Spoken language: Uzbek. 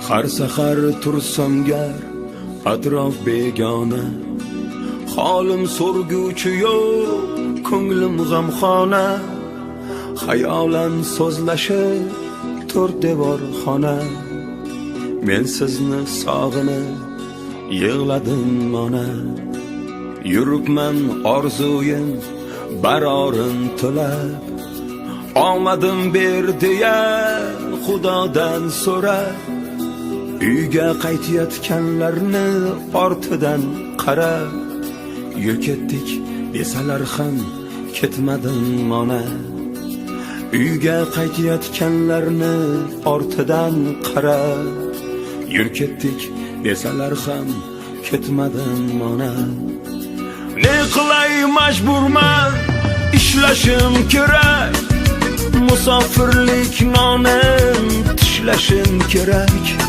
Har sahar tursam gar atrof begona, holim so'rguvchi yo'q, ko'nglim g'amxona. Xayolan so'zlashib to'rt devor xona, men sizni sog'inib yig'ladim ona. Yuribman orzuyim barorin to'lab, omadim ber deya Xudodan so'rab, uyga qaytayotganlarni ortidan qarab, yur ketdik desalar ham ketmadim ona. Uyga qaytayotganlarni ortidan qarab, yur ketdik desalar ham ketmadim ona. Ne qilay majburman, ishlashim kerak, musofirlik nonim tishlashim kerak.